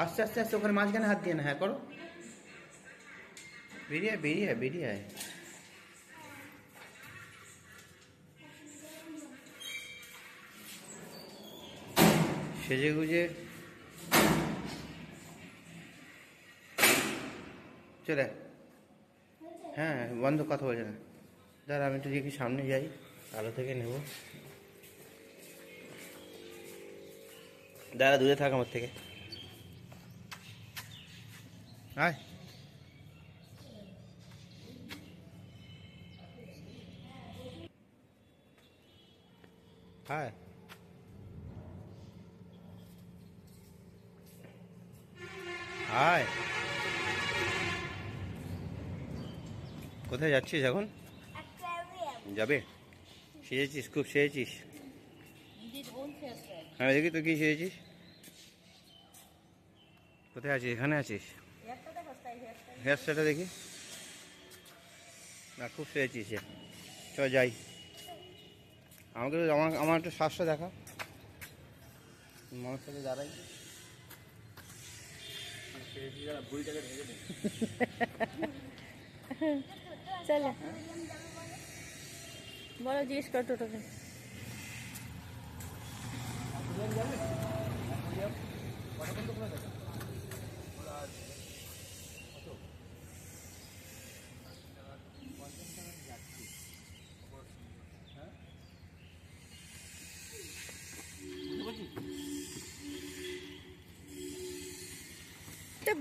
আস্তে আস্তে আস্তে ওখানে মাঝখানে হাত দিয়ে না, হ্যাঁ করো, বেরিয়ে আয় বেরিয়ে আয় বেরিয়ে আয়। সেজে গুজে চলে, হ্যাঁ বন্ধ, কথা বলছে না। দাঁড়া আমি একটু দেখি সামনে যাই, আলো থেকে নেব। দাঁড়া দূরে থাক আমার থেকে, আয়। হায় হায়, কোথায় যাচ্ছিস এখন? যাবে? সেজেছিস, খুব সেজেছিস। হ্যাঁ দেখি তো কি সেজেছিস, কোথায় আছিস? এখানে আছিস? হেয়ার স্টাইলটা দেখি না, খুব সেজেছিস। চ যাই, আমাকে আমার একটু শ্বাসটা দেখা, মানুষ সাথে দাঁড়াই। চলো বলো, জিজ্ঞেস কর টোটোকে।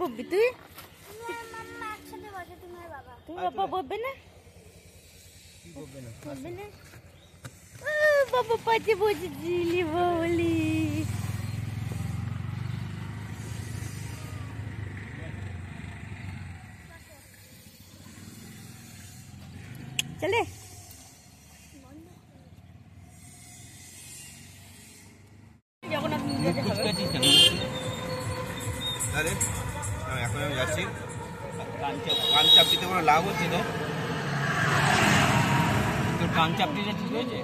বকবি তুই? তুমি বাবা বকবে না? বকবে না? বাবা পাশে বসেছিলি বলি। চলে জগন্নাথ মন্দিরে হবে। আরে এখন আমি যাচ্ছি, কান চাপটিতে কোনো লাভ হচ্ছে তো? তোর কান চাপটি যাচ্ছিস হয়েছে?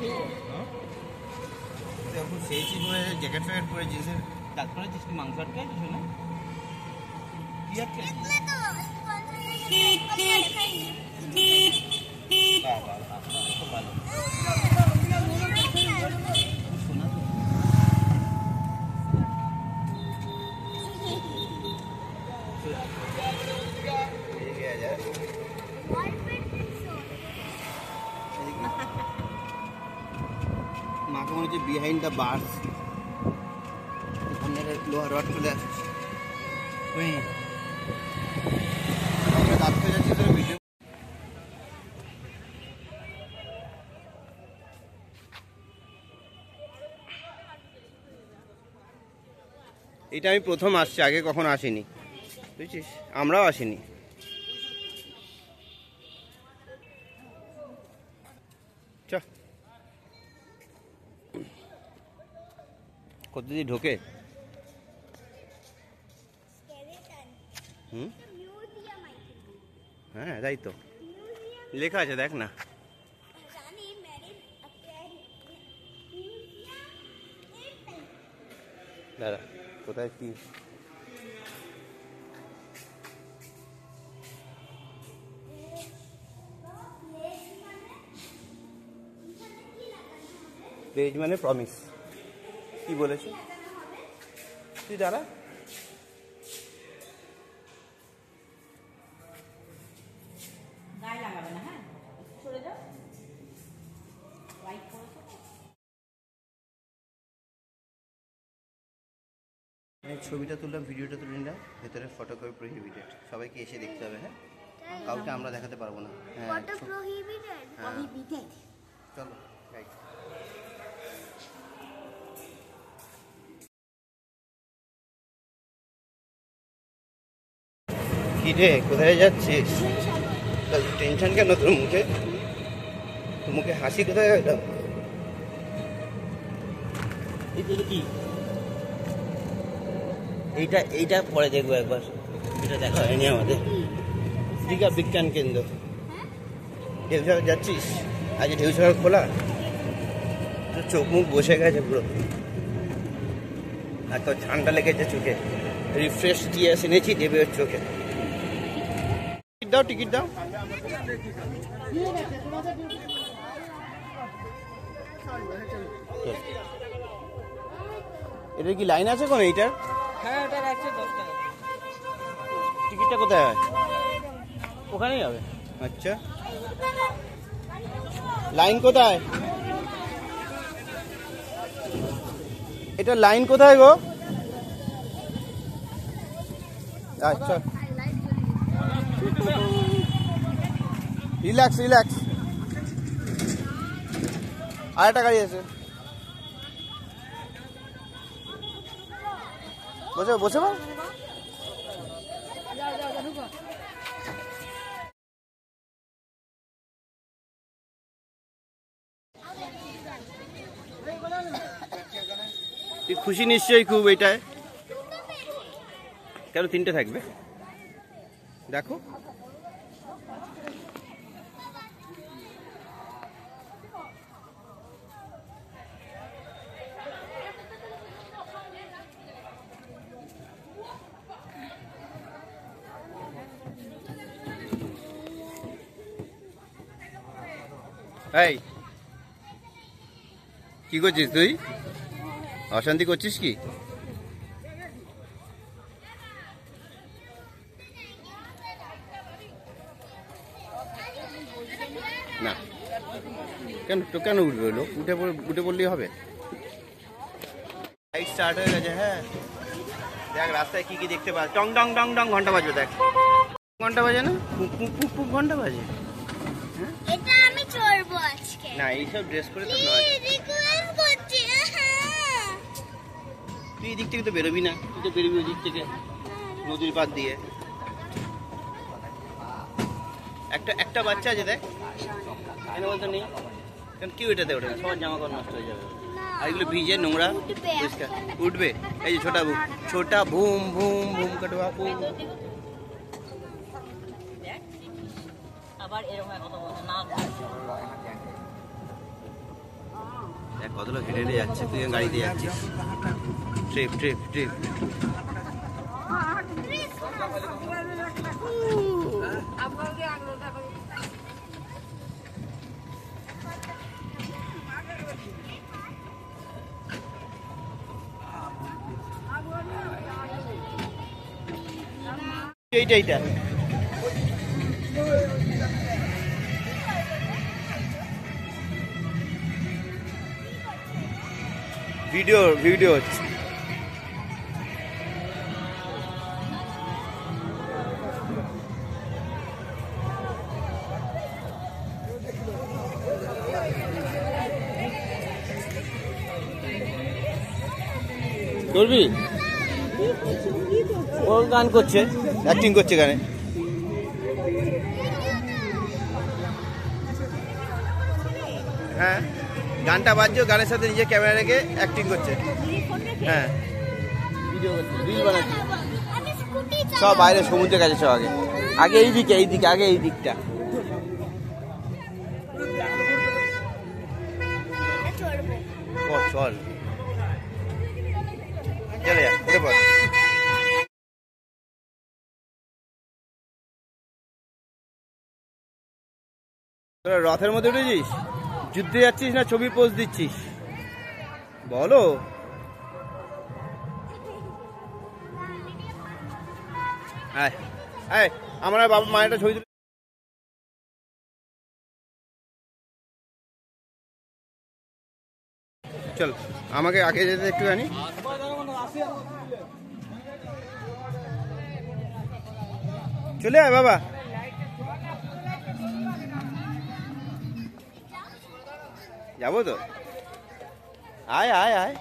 এখন সেইছি পরে জ্যাকেট ফ্যাকেট পরে জিন্সের। তারপরে কি মাংস আটকে আছিস না? কি আটকে? খুব ভালো। শোনা তো। মাকে মনে হচ্ছে বিহাইন্ড দ্য বার্স, এখানে লোহার রড চলে আসছে। ওই রাত্রে যাচ্ছি তোর ভিডিও। এটা আমি প্রথম আসছি, আগে কখনো আসিনি, বুঝছিস? আমরাও আসিনি। চ কত দিয়ে ঢোকে? হুম, হ্যাঁ তাই তো লেখা আছে, দেখ না। দাদা কোথায় কি? প্লেজ মানে প্রমিস, কি বলেছে? তুই দাঁড়া, গায়ে লাগাবে না, হ্যাঁ সরে যাও। লাইট করেছো? ছবিটা তুললাম, ভিডিওটা তুলে নিলাম, ভেতরে ফটোকপি প্রহিবিটেড, সবাইকে এসে দেখতে হবে। হ্যাঁ, কাউকে আমরা দেখাতে পারবো না। হ্যাঁ চলো রাইট। কি রে, কোথায় যাচ্ছিস? টেনশন কেন তোর মুখে? তোর মুখে হাসি কোথায়? কি এইটা পরে দেখবো একবার, এটা দেখা হয়নি আমাদের। দীঘা বিজ্ঞান কেন্দ্র, ঢেউসাগর যাচ্ছিস? আজ ঢেউসাগর খোলা, তোর চোখ মুখ বসে গেছে পুরো, আর তোর ঠান্ডা লেগেছে চোখে। রিফ্রেশ টিএস এনেছি, দেবে ওর চোখে। টিকিট দাও, টিকিট দাও। এটা কি লাইন আছে কোনো এইটার? হ্যাঁ, এটা আছে 10 টাকা। টিকিটটা কোথায় হয়? ওখানেই হবে। আচ্ছা, লাইন কোথায়? এটা লাইন কোথায় গো? আচ্ছা, রিল্যাক্স রিল্যাক্স। আরেকটা গাড়ি আছে, বসে বসে বল। তুই খুশি নিশ্চয়ই খুব এটায়? কেন 3টে থাকবে? দেখো এই কি করছিস তুই? অশান্তি করছিস কি? না, কেন তো কেন উঠবে লোক? উঠে পড়লেই হবে। লাইট স্টার্ট হয়ে গেছে। হ্যাঁ দেখ রাস্তায় কি কি দেখতে পাস। টং টং টং টং ঘন্টা বাজবে, দেখ ঘন্টা বাজে না, পুক পুক পুক পুক ঘন্টা বাজে। এটা আমি চড়বো আজকে। না এইসব ড্রেস করে তো নয়। রিকোয়েস্ট করছি। তুই এদিক থেকে তো বেরোবি না, তুই তো বেরোবি ওদিক থেকে নদীর পাড় দিয়ে। একটা বাচ্চা আছে দেখ, কেন বলতো নেই? কারণ কেউ এটাতে ওঠে না, সবার জামা কাপড় নষ্ট হয়ে যাবে। আর এগুলো ভিজে নোংরা পরিষ্কার উঠবে। এই যে ছোটা ভুম ভুম ভুম কাটবা ভুম। আবার এরকম কত না দেখ কত লোক হেঁটে হেঁটে যাচ্ছে, তুই গাড়িতে যাচ্ছিস। Trip trip trip. এইটা ভিডিও হচ্ছে। করবি? ও গান করছে, অ্যাক্টিং করছে গানে। হ্যাঁ গানটা বাজছে, গানের সাথে নিজে ক্যামেরা রেখে অ্যাক্টিং করছে। হ্যাঁ ভিডিও করছে, রিল বানাচ্ছে। সব বাইরে সমুদ্রের কাছে, সব আগে এই দিকে আগে এই দিকটা। ও চল চলে যা, উঠে পড়। তোরা রথের মধ্যে উঠেছিস? যুদ্ধে যাচ্ছিস না ছবি পোজ দিচ্ছিস বলো? আমরা বাবা মায়ের একটা ছবি। চল আমাকে আগে যেতে একটুখানি। চলে আয় বাবা। যাবো তো, আয় আয় আয়।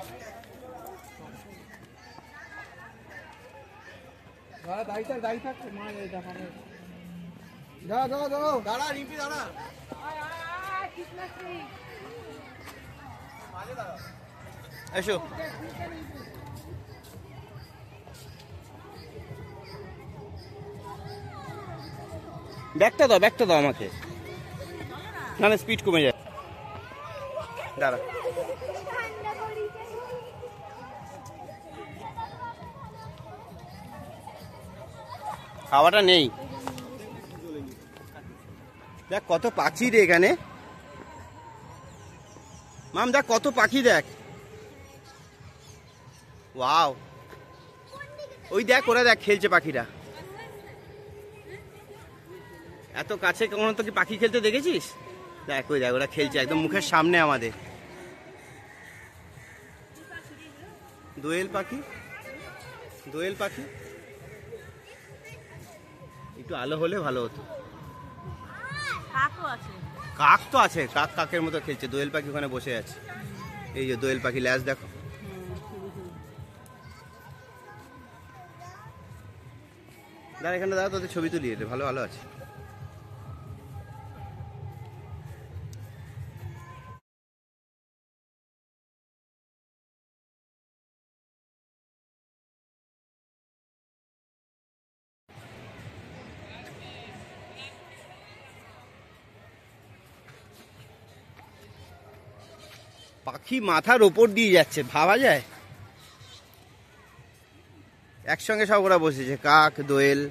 দাঁড়া রিম্পি দাঁড়া। এসো ব্যাগটা দাও আমাকে, নাহলে স্পিড কমে যায়। দাঁড়া খাওয়াটা নেই। দেখ কত পাখি রে এখানে, মাম দেখ কত পাখি দেখ। ওয়াও, ওই দেখ ওরা দেখ খেলছে পাখিরা। এত কাছে কখনো তো কি পাখি খেলতে দেখেছিস? দেখ ওই দেখ ওরা খেলছে একদম মুখের সামনে আমাদের। দোয়েল পাখি, দোয়েল পাখি। একটু আলো হলে ভালো হতো। কাকও আছে। কাক তো আছে, কাক কাকের মতো খেলছে। দোয়েল পাখি ওখানে বসে আছে। এই যে দোয়েল পাখি ল্যাজ দেখো। দাঁড়া এখানে দাঁড়া, তোদের ছবি তুলি, এটা ভালো ভালো আছে। পাখি মাথার ওপর দিয়ে যাচ্ছে, ভাবা যায়? একসঙ্গে সব ওরা বসেছে, কাক দোয়েল।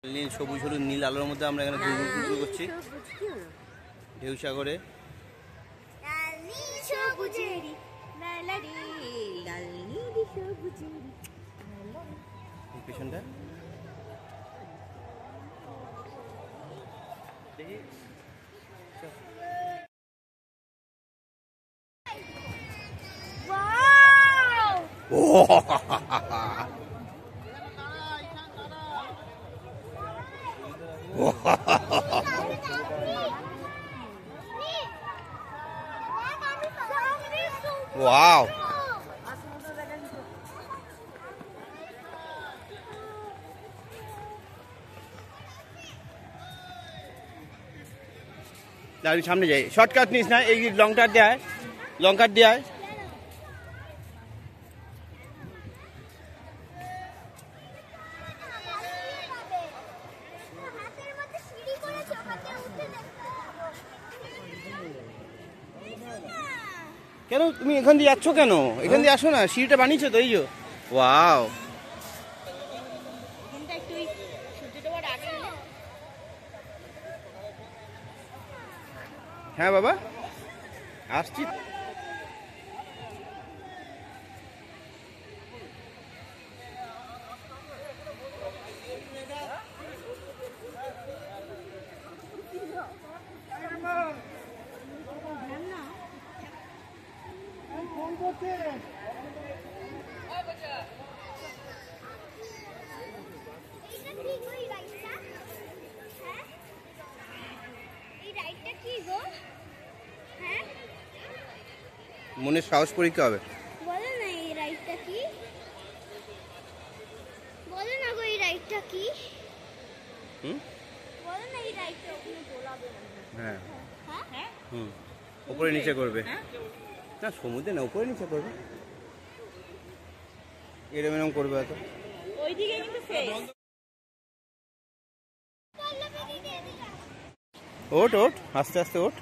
নীল সবুজ হলুদ নীল আলোর মধ্যে আমরা এখানে ঘুরঘুর করছি ঢেউ সাগরে। পেছনটা দেখি। ওয়াও, আমি সামনে যাই। শর্টকাট নিস না, এই লং কাট দেয়, লং কাট দেয়। কেন তুমি এখান দিয়ে যাচ্ছ কেন? এখান দিয়ে আসো না, সিঁড়িটা বানিয়েছো তো, এই যে। ওয়াও, হ্যাঁ বাবা আসছি। মনের সাহস পরীক্ষা হবে। বলো না এই রাইডটা কি? বলো না গো এই রাইডটা কি? বলো না এই রাইডটা ওখানে দোলাবে না? হ্যাঁ হ্যাঁ উপরে নিচে করবে না, সমুদ্রে না, উপরে নিচে করবে, এরম এরম করবে হয়তো। ওইদিকে কিন্তু ফেস। ওঠ ওঠ, আস্তে আস্তে ওঠ।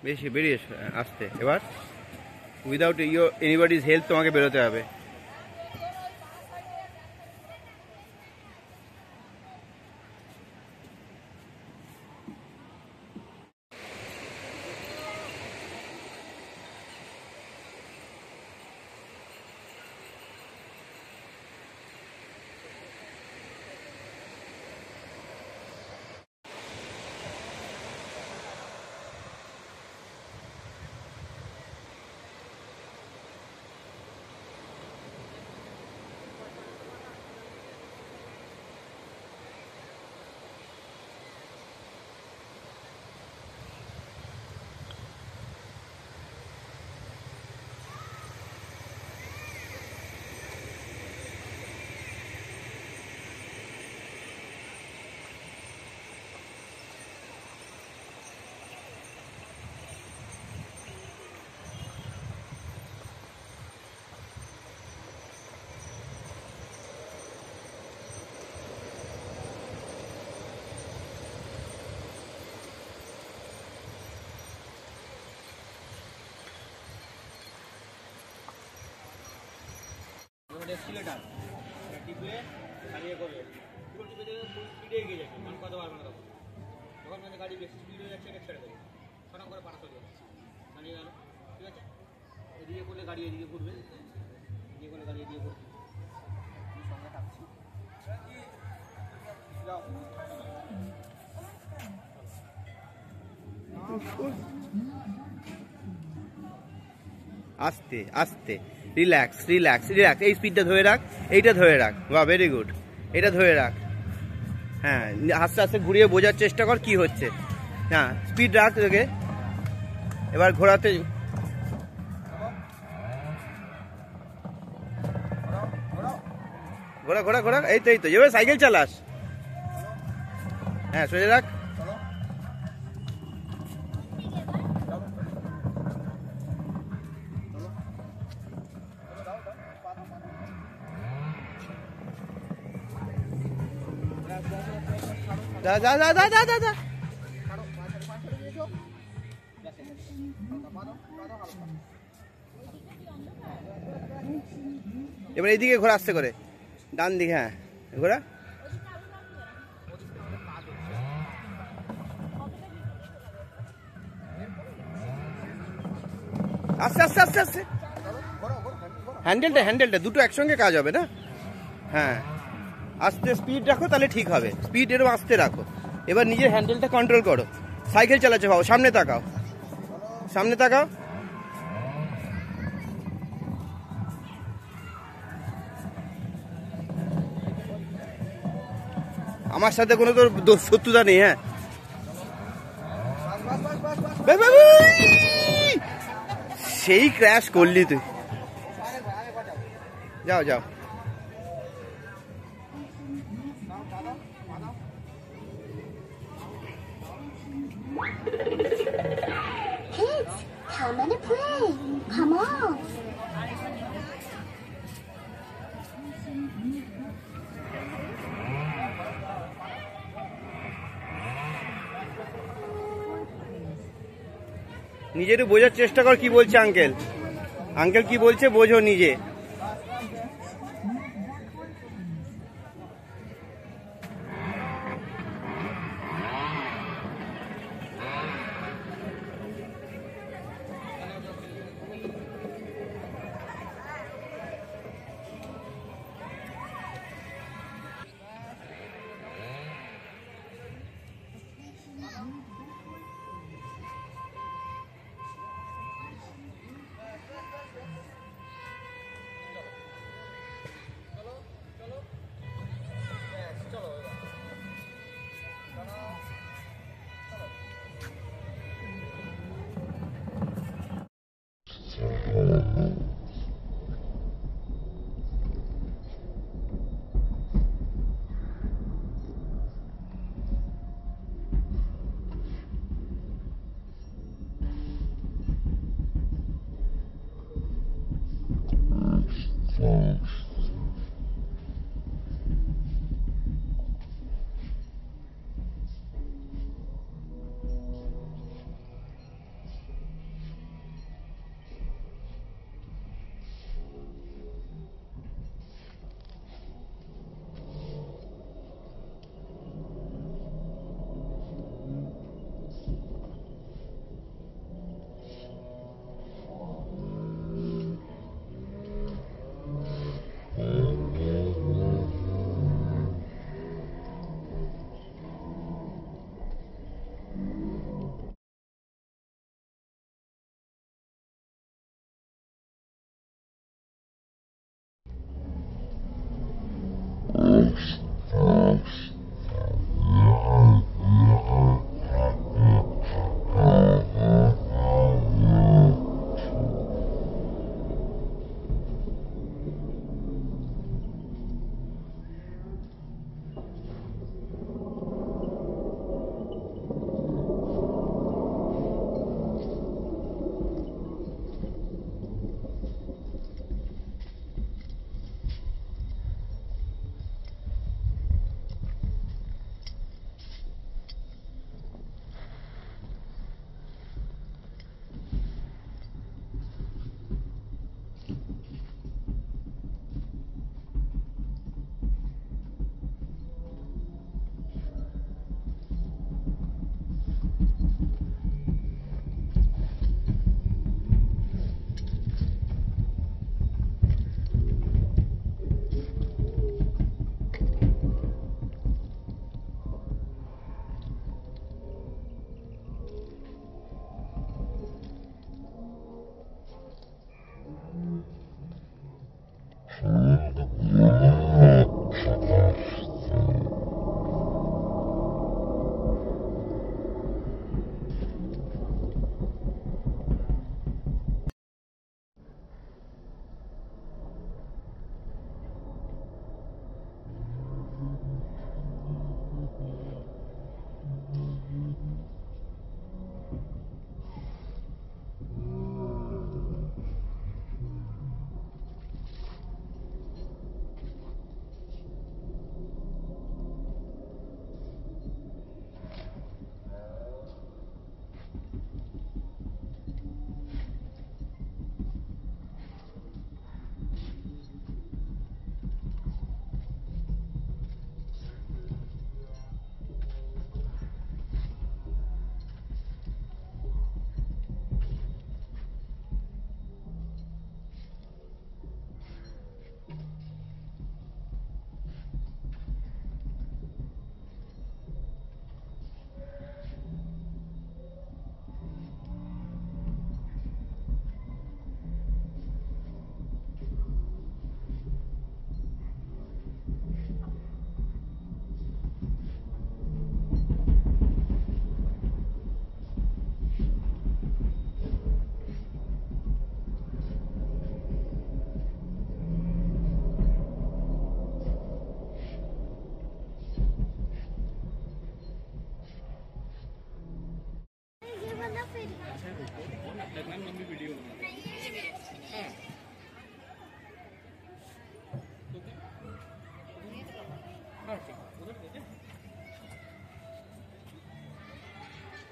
বেশি বেরিয়ে আসতে এবার উইদাউট এনিবডিজ হেল্প তোমাকে বেরোতে হবে। এক্সিলেটার টিপলে গাড়ি এ করবে পুরো টিপে দেবে ফুল স্পিডে এগিয়ে যাবে মানে কত পারবে না তখন যখন মানে গাড়ি বেশি স্পিড হয়ে যাচ্ছে এটা ছেড়ে দেবে ছটাম করে পাটা চলে যাচ্ছে দাঁড়িয়ে গেল ঠিক আছে এদিকে করলে গাড়ি এদিকে ঘুরবে এদিকে করলে গাড়ি এদিকে ঘুরবে সঙ্গে থাকছি যাও আস্তে আস্তে রিল্যাক্স রিল্যাক্স রিল্যাক্স এই স্পিডটা ধরে রাখ এইটা ধরে রাখ বাহ ভেরি গুড এটা ধরে রাখ হ্যাঁ আস্তে আস্তে ঘুরিয়ে বোঝার চেষ্টা কর কি হচ্ছে হ্যাঁ স্পিড রাখ তোকে এবার ঘোরাতে ঘোরা ঘোরা ঘোরা এই তো এবার সাইকেল চালাস হ্যাঁ সোজা রাখ যা যা যা যা যা যা যা এবার এইদিকে ঘোরা আস্তে করে ডান দিকে হ্যাঁ ঘোরা আস্তে আস্তে আস্তে আস্তে হ্যান্ডেলটা দুটো একসঙ্গে কাজ হবে না হ্যাঁ আস্তে স্পিড রাখো তাহলে ঠিক হবে স্পিড এরকম আস্তে রাখো এবার নিজের হ্যান্ডেলটা কন্ট্রোল করো সাইকেল চালাচ্ছে ভাবো সামনে তাকাও সামনে তাকাও আমার সাথে কোনো তোর শত্রুতা নেই হ্যাঁ সেই ক্র্যাশ করলি তুই যাও যাও Kids, come and play. Come on. নিজে একটু বোঝার চেষ্টা কর কি বলছে আঙ্কেল আঙ্কেল কি বলছে বোঝো নিজে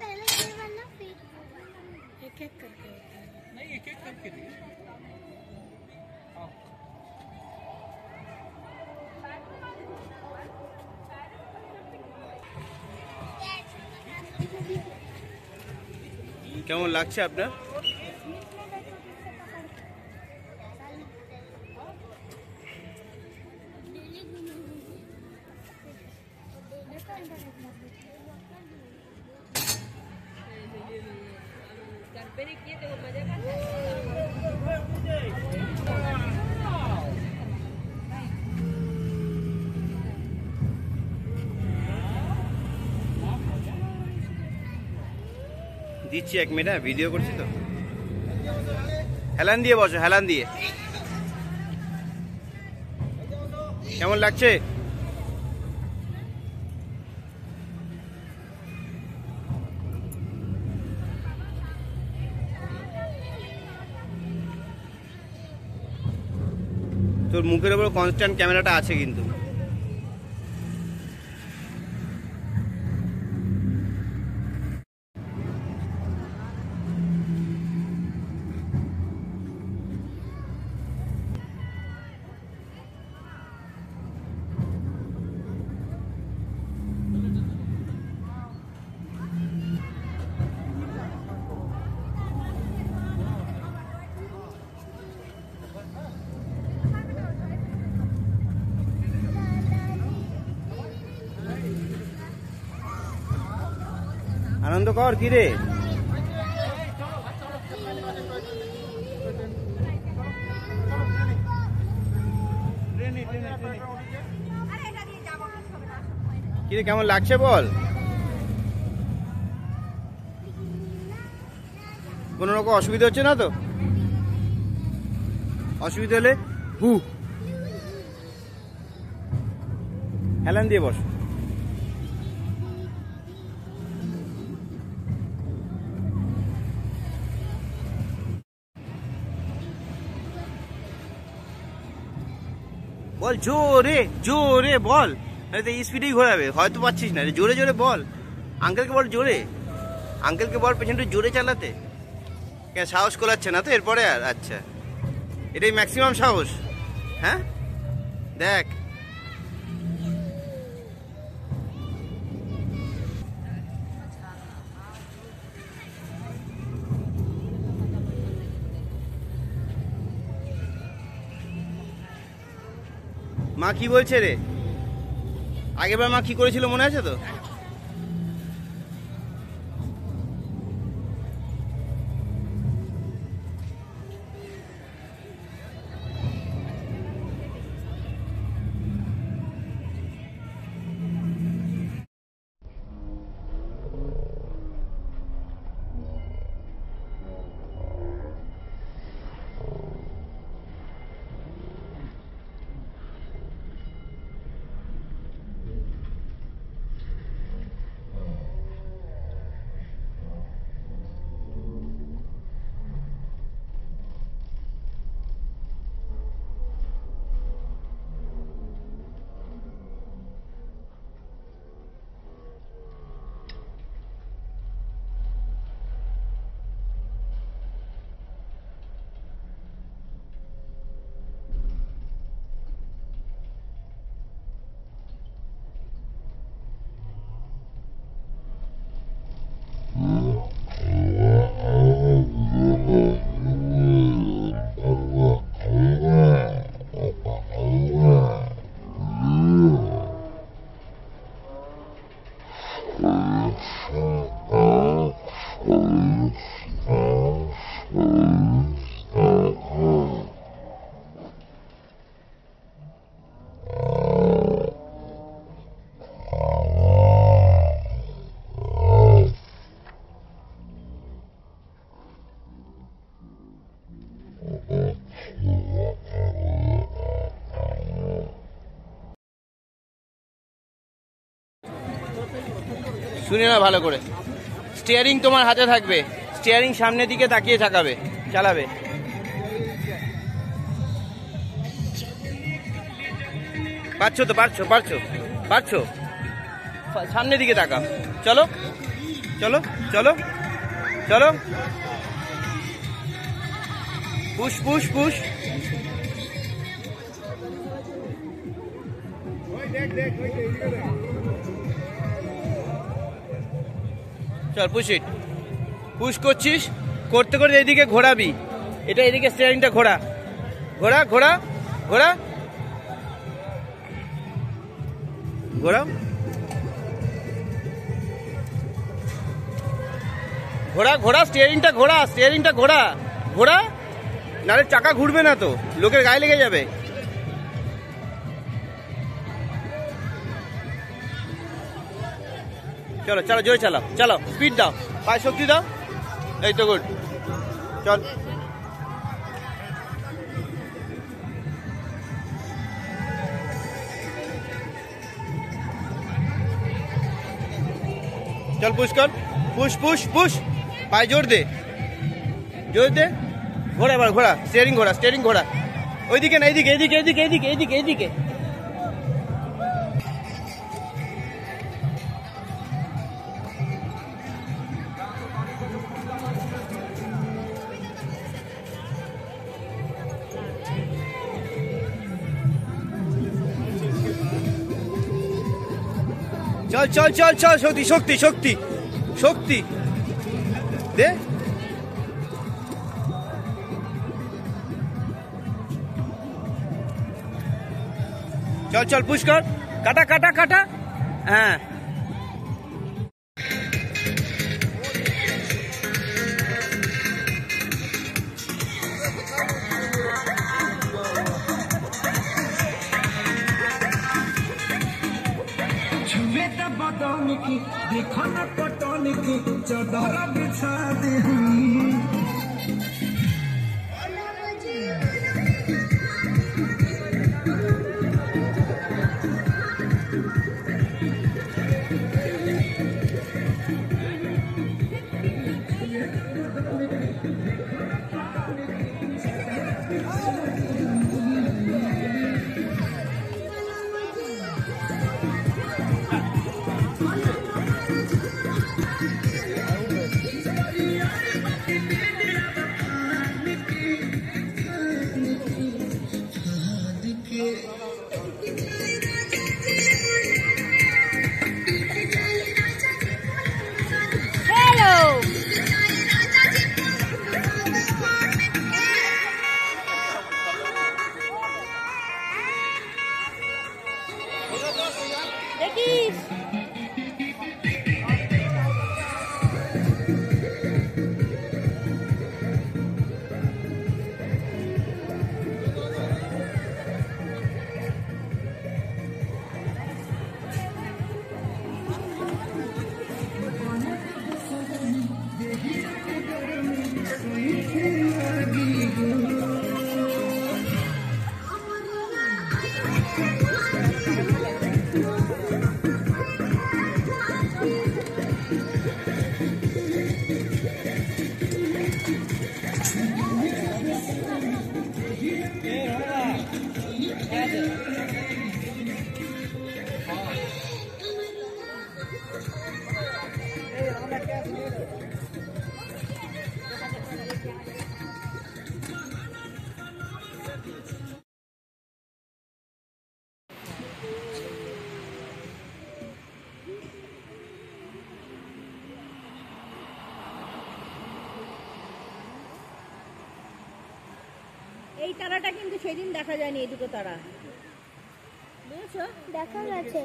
पहले ये वाला फिर वो वाला एक एक करके होता है। नहीं एक एक करके दिए। কেমন লাগছে আপনার? দিচ্ছি 1 মিনিট, ভিডিও করছি তো। হেলান দিয়ে বসো, হেলান দিয়ে। কেমন লাগছে? তোর মুখের উপর কনস্ট্যান্ট ক্যামেরাটা আছে কিন্তু। আনন্দ কর কি রে? কি রে কেমন লাগছে বল? কোনো রকম অসুবিধা হচ্ছে না তো? অসুবিধা হলে হেলান দিয়ে বস। বল জোরে জোরে বল, স্পিডেই ঘোরাবে, হয়তো পাচ্ছিস না, জোরে জোরে বল। আঙ্কেলকে বল জোরে, আঙ্কেলকে বল পেছনটা জোরে চালাতে। কেন সাহস কোলাচ্ছে না তো এরপরে আর? আচ্ছা, এটাই ম্যাক্সিমাম সাহস? হ্যাঁ দেখ, মা কি বলছে রে? আগেরবার মা কি করেছিল মনে আছে তো? শুনে না ভালো করে, স্টিয়ারিং তোমার হাতে থাকবে। স্টিয়ারিং সামনের দিকে তাকিয়ে চাকাবে চালাবে। পারছো তো, পারছো পারছো পারছো, সামনের দিকে তাকাও। চলো চলো চলো চলো, পুশ পুশ পুশ। চল পুশ ইট, পুশ করছিস, করতে করতে এদিকে ঘোরাবি, এটা এদিকে স্টিয়ারিংটা ঘোরা, ঘোরা ঘোরা ঘোরা ঘোরা ঘোরা ঘোরা, স্টিয়ারিংটা ঘোরা, স্টিয়ারিংটা ঘোরা ঘোরা, নাহলে চাকা ঘুরবে না তো, লোকের গায়ে লেগে যাবে। চলো চলো জোরে চালাও, চালাও, স্পিড দাও, পায়ে শক্তি দাও, এই তো গুড। চল चल पुश कर, पुश पुश पुश, पाए जोर दे, जोर दे, घोड़ा बार घोड़ा, स्टीयरिंग घोड़ा, स्टीयरिंग घोड़ा, ওইদিকে না এইদিকে এইদিকে এইদিকে এইদিকে এইদিকে এইদিকে। चल चल चल चल, शक्ति शक्ति शक्ति शक्ति दे, चल चल पुश कर, काटा काटा काटा, हाँ की देखो न पटौन की चौदह बिछा दे हम। এই তারাটা কিন্তু সেদিন দেখা যায়নি, এই দুটো তারা বুঝেছো? দেখা গেছে,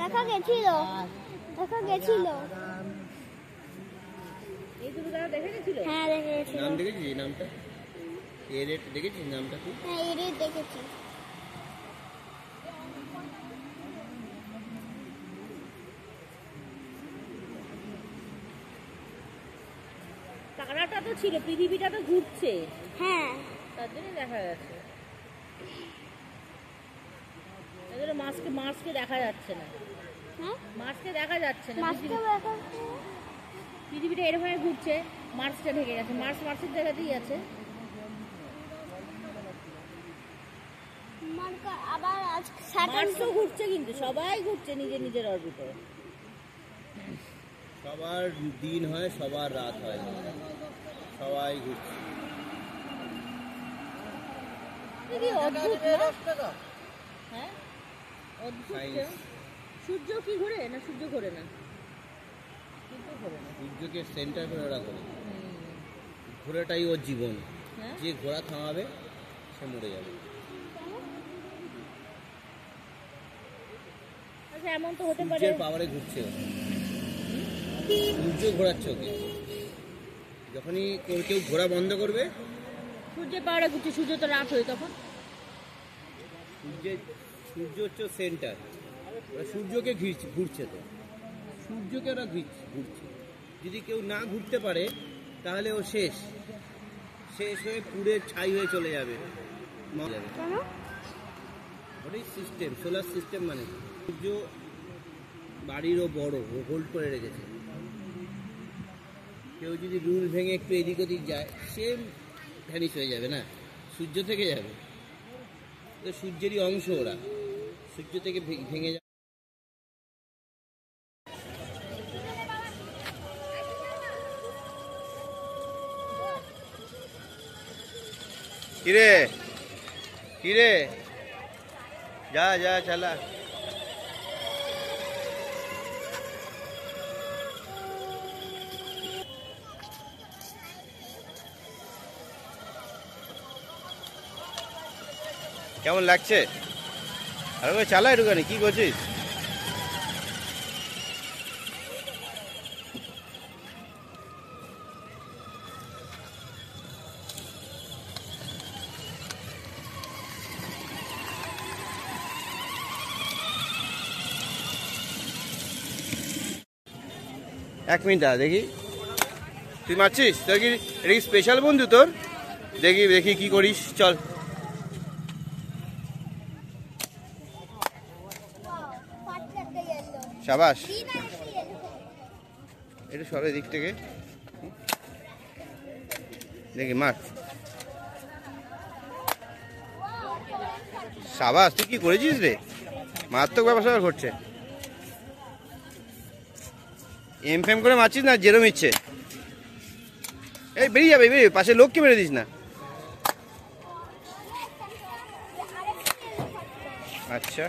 দেখা গেছিল, দেখা গেছিল। এই দুটো তারা দেখে গেছিল? হ্যাঁ দেখে গেছিল। নাম দেখেছিস এই নামটা? এরেট দেখেছিস নামটা তুই? হ্যাঁ এরেট দেখেছি। তারাটা তো ছিল, পৃথিবীটা তো ঘুরছে, হ্যাঁ তার জন্য দেখা যাচ্ছে। এগুলো মাছকে দেখা যাচ্ছে না, হ্যাঁ মাছকে দেখা যাচ্ছে না। মাছকে দেখা পৃথিবীটা এরকম ঘুরছে, মার্সটা ঢেকে গেছে, মার্সের জায়গাতেই আছে। আবার আজ স্যাটার্ন মার্সও ঘুরছে, কিন্তু সবাই ঘুরছে নিজের নিজের অরবিটে। সবার দিন হয়, সবার রাত হয়, সবাই ঘুরছে। দিদি অদ্ভুত না? হ্যাঁ অদ্ভুত। Science. সূর্য কি ঘোরে না? সূর্য ঘোরে না, সূর্য ঘোরে না। সূর্যকে সেন্টার করে ওরা করে, ঘোরাটাই ওর জীবন। হ্যাঁ যে ঘোড়া থামাবে সে মরে যাবে। আচ্ছা এমন তো হতে পারে সূর্যের পাওয়ারে ঘুরছে ও। সূর্য ঘোরাচ্ছে ওকে। যখনই কেউ ঘোরা বন্ধ করবে, সূর্যের পাহাড়ে ঘুরছে, সূর্য তো রাত হয়ে তখন। সূর্য হচ্ছে সেন্টার, ওরা সূর্যকে ঘুরছে, তো সূর্যকে ওরা ঘুরছে। যদি কেউ না ঘুরতে পারে তাহলে ও শেষ হয়ে পুড়ে ছাই হয়ে চলে যাবে, মারা যাবে। ওটাই সিস্টেম, সোলার সিস্টেম। মানে সূর্য বাড়িরও বড়, ও হোল্ড করে রেখেছে। কেউ যদি রুল ভেঙে একটু এদিক ওদিক যায়, সে ভ্যানিশ হয়ে যাবে না, সূর্য থেকে যাবে। তো সূর্যেরই অংশ ওরা, সূর্য থেকে ভেঙে যাবে। কিরে যা যা চালা। কেমন লাগছে? আর ওই চালা একটুখানি, কি করছিস? এক মিনিট দেখি, তুই মারছিস? তোর কি এটা কি স্পেশাল বন্ধু তোর? দেখি দেখি কি করিস, চল। সাবাস, এটা সরে দিক থেকে দেখি মার। সাবাস, তুই কি করেছিস রে? মারাত্মক ব্যাপার স্যাপার ঘটছে। এম ফেম করে মারছিস না যেরম ইচ্ছে? এই বেরিয়ে যাবে, পাশে লোককে মেরে দিস না। আচ্ছা